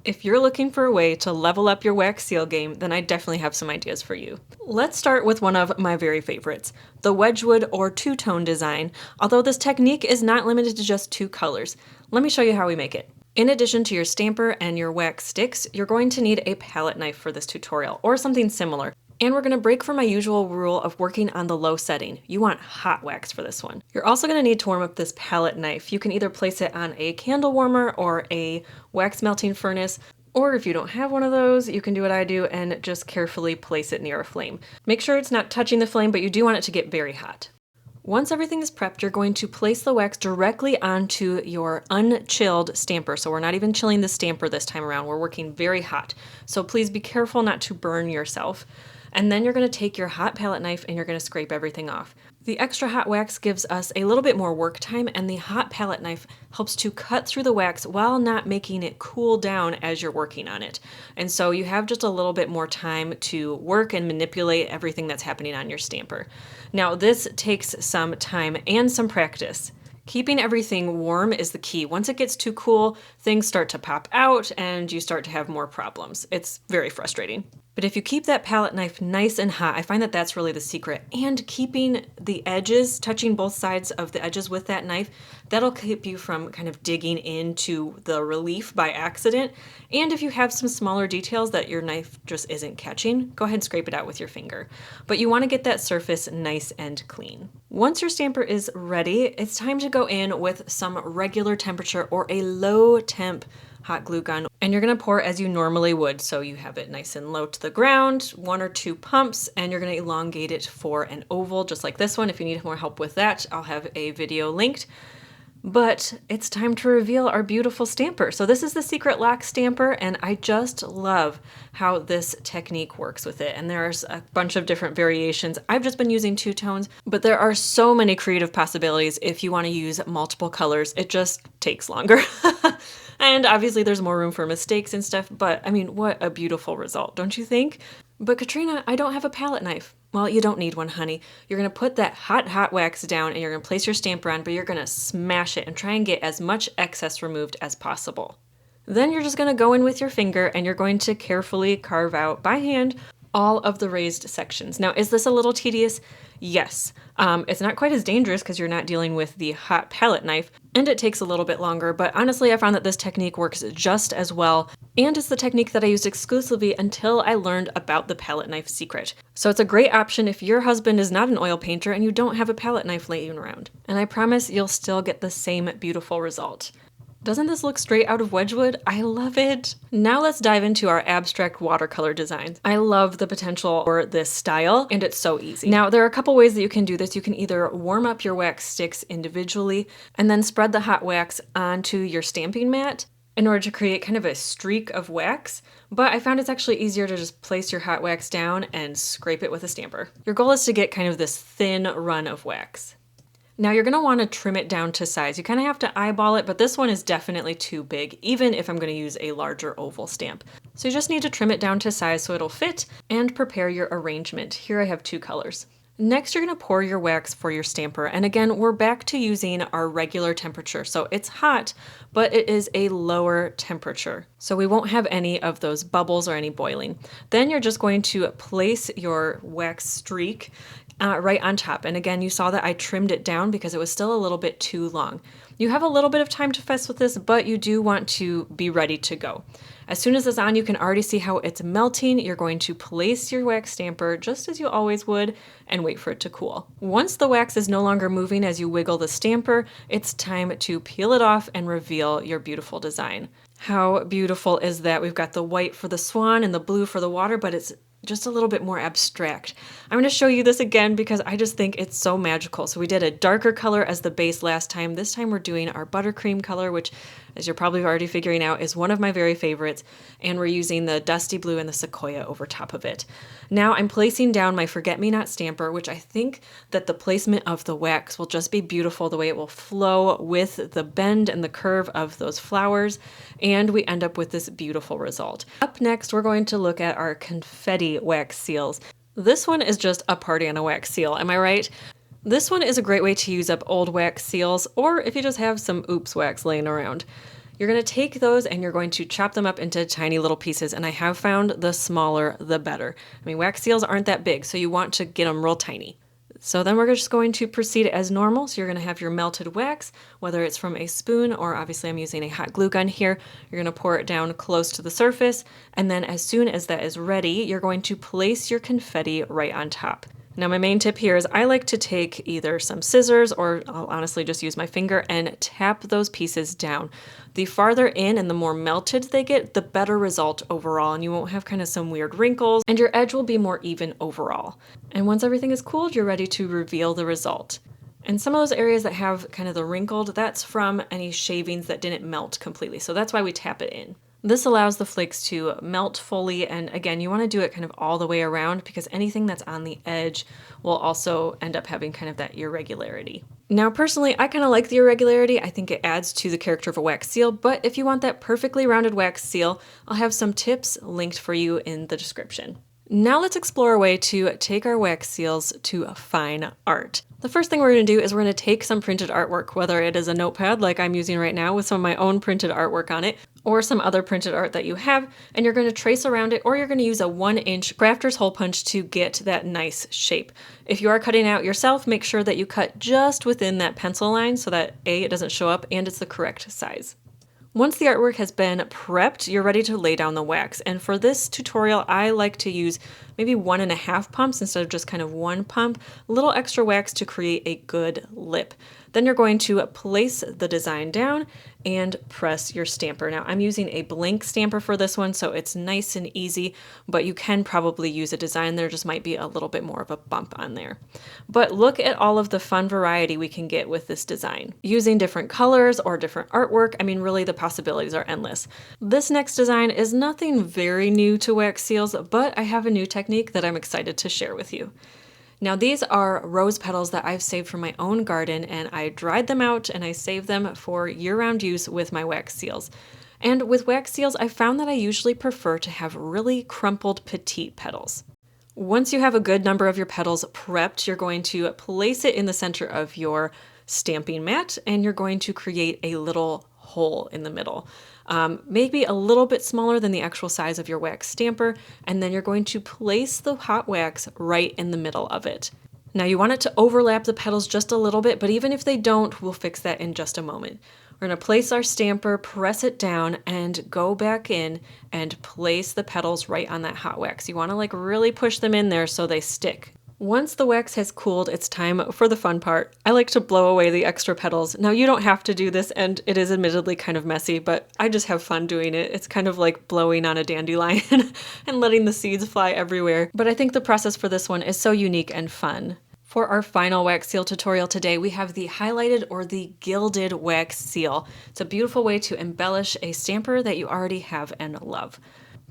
If you're looking for a way to level up your wax seal game, then I definitely have some ideas for you. Let's start with one of my very favorites, the Wedgwood or two-tone design, although this technique is not limited to just two colors. Let me show you how we make it. In addition to your stamper and your wax sticks, you're going to need a palette knife for this tutorial, or something similar. And we're going to break from my usual rule of working on the low setting. You want hot wax for this one. You're also going to need to warm up this palette knife. You can either place it on a candle warmer or a wax melting furnace, or if you don't have one of those, you can do what I do and just carefully place it near a flame. Make sure it's not touching the flame, but you do want it to get very hot. Once everything is prepped, you're going to place the wax directly onto your unchilled stamper. So we're not even chilling the stamper this time around. We're working very hot. So please be careful not to burn yourself. And then you're going to take your hot palette knife and you're going to scrape everything off. The extra hot wax gives us a little bit more work time, and the hot palette knife helps to cut through the wax while not making it cool down as you're working on it. And so you have just a little bit more time to work and manipulate everything that's happening on your stamper. Now, this takes some time and some practice. Keeping everything warm is the key. Once it gets too cool, things start to pop out and you start to have more problems. It's very frustrating. But if you keep that palette knife nice and hot, I find that that's really the secret. And keeping the edges, touching both sides of the edges with that knife, that'll keep you from kind of digging into the relief by accident. And if you have some smaller details that your knife just isn't catching, go ahead and scrape it out with your finger. But you want to get that surface nice and clean. Once your stamper is ready, it's time to go in with some regular temperature or a low temp hot glue gun, and you're going to pour as you normally would. So you have it nice and low to the ground, 1 or 2 pumps, and you're going to elongate it for an oval just like this one. If you need more help with that, I'll have a video linked. But it's time to reveal our beautiful stamper. So this is the Secret Lock stamper, and I just love how this technique works with it. And there's a bunch of different variations. I've just been using 2 tones, but there are so many creative possibilities if you want to use multiple colors. It just takes longer. And obviously there's more room for mistakes and stuff, but I mean, what a beautiful result, don't you think? But Katrina, I don't have a palette knife. Well, you don't need one, honey. You're gonna put that hot wax down and you're gonna place your stamper on, but you're gonna smash it and try and get as much excess removed as possible. Then you're just gonna go in with your finger and you're going to carefully carve out by hand all of the raised sections. Now, is this a little tedious? Yes. It's not quite as dangerous because you're not dealing with the hot palette knife, and it takes a little bit longer, but honestly, I found that this technique works just as well, and it's the technique that I used exclusively until I learned about the palette knife secret. So it's a great option if your husband is not an oil painter and you don't have a palette knife laying around. And I promise you'll still get the same beautiful result. Doesn't this look straight out of Wedgwood? I love it. Now let's dive into our abstract watercolor designs. I love the potential for this style, and it's so easy. Now, there are a couple ways that you can do this. You can either warm up your wax sticks individually and then spread the hot wax onto your stamping mat in order to create kind of a streak of wax. But I found it's actually easier to just place your hot wax down and scrape it with a stamper. Your goal is to get kind of this thin run of wax. Now you're going to want to trim it down to size. You kind of have to eyeball it, but this one is definitely too big, even if I'm going to use a larger oval stamp. So you just need to trim it down to size so it'll fit and prepare your arrangement. Here I have 2 colors. Next, you're going to pour your wax for your stamper. And again, we're back to using our regular temperature. So it's hot, but it is a lower temperature. So we won't have any of those bubbles or any boiling. Then you're just going to place your wax streak right on top. And again, you saw that I trimmed it down because it was still a little bit too long. You have a little bit of time to fuss with this, but you do want to be ready to go. As soon as it's on, you can already see how it's melting. You're going to place your wax stamper just as you always would and wait for it to cool. Once the wax is no longer moving as you wiggle the stamper, it's time to peel it off and reveal your beautiful design. How beautiful is that? We've got the white for the swan and the blue for the water, but it's just a little bit more abstract. I'm going to show you this again because I just think it's so magical. So we did a darker color as the base last time. This time we're doing our buttercream color, which, as you're probably already figuring out, is one of my very favorites. And we're using the dusty blue and the sequoia over top of it. Now I'm placing down my forget-me-not stamper, which I think that the placement of the wax will just be beautiful, the way it will flow with the bend and the curve of those flowers. And we end up with this beautiful result. Up next, we're going to look at our confetti wax seals. This one is just a party on a wax seal, am I right? This one is a great way to use up old wax seals, or if you just have some oops wax laying around. You're going to take those and you're going to chop them up into tiny little pieces, and I have found the smaller the better. I mean, wax seals aren't that big, so you want to get them real tiny. So then we're just going to proceed as normal. So you're going to have your melted wax, whether it's from a spoon or obviously I'm using a hot glue gun here. You're going to pour it down close to the surface, and then as soon as that is ready, you're going to place your confetti right on top. Now my main tip here is I like to take either some scissors or I'll honestly just use my finger and tap those pieces down. The farther in and the more melted they get, the better result overall, and you won't have kind of some weird wrinkles, and your edge will be more even overall. And once everything is cooled, you're ready to reveal the result. And some of those areas that have kind of the wrinkled, that's from any shavings that didn't melt completely, so that's why we tap it in. This allows the flakes to melt fully, and again, you want to do it kind of all the way around because anything that's on the edge will also end up having kind of that irregularity. Now, personally, I kind of like the irregularity. I think it adds to the character of a wax seal, but if you want that perfectly rounded wax seal, I'll have some tips linked for you in the description. Now let's explore a way to take our wax seals to fine art. The first thing we're going to do is we're going to take some printed artwork, whether it is a notepad like I'm using right now with some of my own printed artwork on it, or some other printed art that you have, and you're going to trace around it, or you're going to use a 1-inch crafter's hole punch to get that nice shape. If you are cutting out yourself, make sure that you cut just within that pencil line so that A, it doesn't show up, and it's the correct size. Once the artwork has been prepped, you're ready to lay down the wax. And for this tutorial, I like to use maybe 1.5 pumps instead of just kind of 1 pump, a little extra wax to create a good lip. Then you're going to place the design down and press your stamper. Now I'm using a blank stamper for this one, so it's nice and easy, but you can probably use a design. There just might be a little bit more of a bump on there. But look at all of the fun variety we can get with this design. Using different colors or different artwork, I mean, really the possibilities are endless. This next design is nothing very new to wax seals, but I have a new technique that I'm excited to share with you. Now these are rose petals that I've saved from my own garden, and I dried them out and I saved them for year-round use with my wax seals. And with wax seals, I found that I usually prefer to have really crumpled petite petals. Once you have a good number of your petals prepped, you're going to place it in the center of your stamping mat, and you're going to create a little hole in the middle. Maybe a little bit smaller than the actual size of your wax stamper, and then you're going to place the hot wax right in the middle of it. Now you want it to overlap the petals just a little bit, but even if they don't, we'll fix that in just a moment. We're going to place our stamper, press it down, and go back in and place the petals right on that hot wax. You want to like really push them in there so they stick. Once the wax has cooled, it's time for the fun part. I like to blow away the extra petals. Now you don't have to do this, and it is admittedly kind of messy, but I just have fun doing it. It's kind of like blowing on a dandelion and letting the seeds fly everywhere. But I think the process for this one is so unique and fun. For our final wax seal tutorial today, we have the highlighted or the gilded wax seal. It's a beautiful way to embellish a stamper that you already have and love.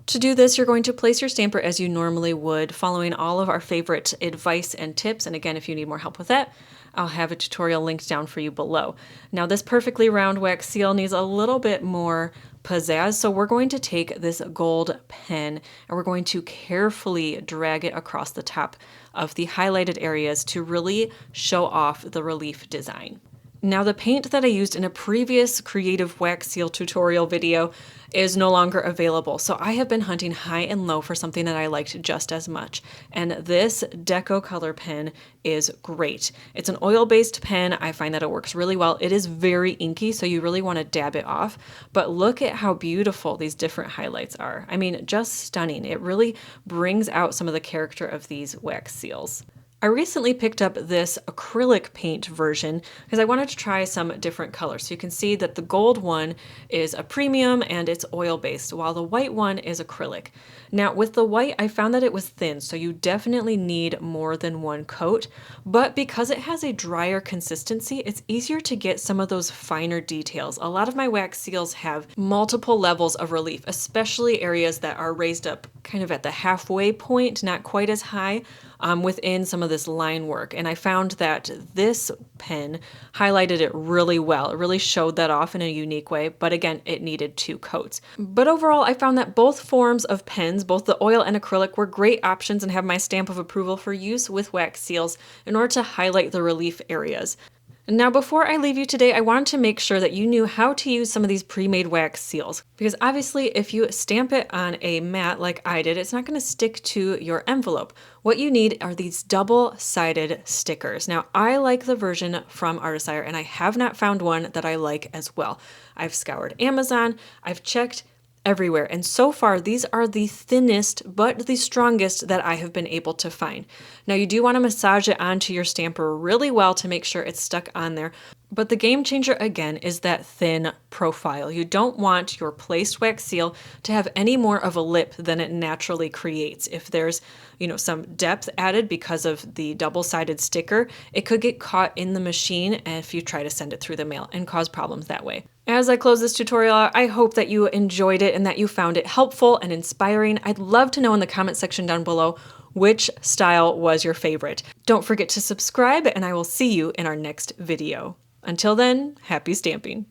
To do this, you're going to place your stamper as you normally would, following all of our favorite advice and tips. And again, if you need more help with that, I'll have a tutorial linked down for you below. Now, this perfectly round wax seal needs a little bit more pizzazz, so we're going to take this gold pen and we're going to carefully drag it across the top of the highlighted areas to really show off the relief design. Now, the paint that I used in a previous creative wax seal tutorial video is no longer available, so I have been hunting high and low for something that I liked just as much, and this Deco Color pen is great. It's an oil-based pen. I find that it works really well. It is very inky, so you really want to dab it off, but look at how beautiful these different highlights are. I mean, just stunning. It really brings out some of the character of these wax seals. I recently picked up this acrylic paint version because I wanted to try some different colors. So you can see that the gold one is a premium and it's oil-based, while the white one is acrylic. Now with the white, I found that it was thin, so you definitely need more than one coat, but because it has a drier consistency, it's easier to get some of those finer details. A lot of my wax seals have multiple levels of relief, especially areas that are raised up kind of at the halfway point, not quite as high, within some of this line work. And I found that this pen highlighted it really well. It really showed that off in a unique way, but again, it needed 2 coats. But overall, I found that both forms of pens, both the oil and acrylic, were great options and have my stamp of approval for use with wax seals in order to highlight the relief areas. Now, before I leave you today, I wanted to make sure that you knew how to use some of these pre-made wax seals. Because obviously, if you stamp it on a mat like I did, it's not going to stick to your envelope. What you need are these double-sided stickers. Now, I like the version from Artisire, and I have not found one that I like as well. I've scoured Amazon, I've checked everywhere. And so far, these are the thinnest, but the strongest that I have been able to find. Now, you do want to massage it onto your stamper really well to make sure it's stuck on there. But the game changer, again, is that thin profile. You don't want your placed wax seal to have any more of a lip than it naturally creates. If there's, some depth added because of the double-sided sticker, it could get caught in the machine if you try to send it through the mail and cause problems that way. As I close this tutorial out, I hope that you enjoyed it and that you found it helpful and inspiring. I'd love to know in the comment section down below which style was your favorite. Don't forget to subscribe, and I will see you in our next video. Until then, happy stamping!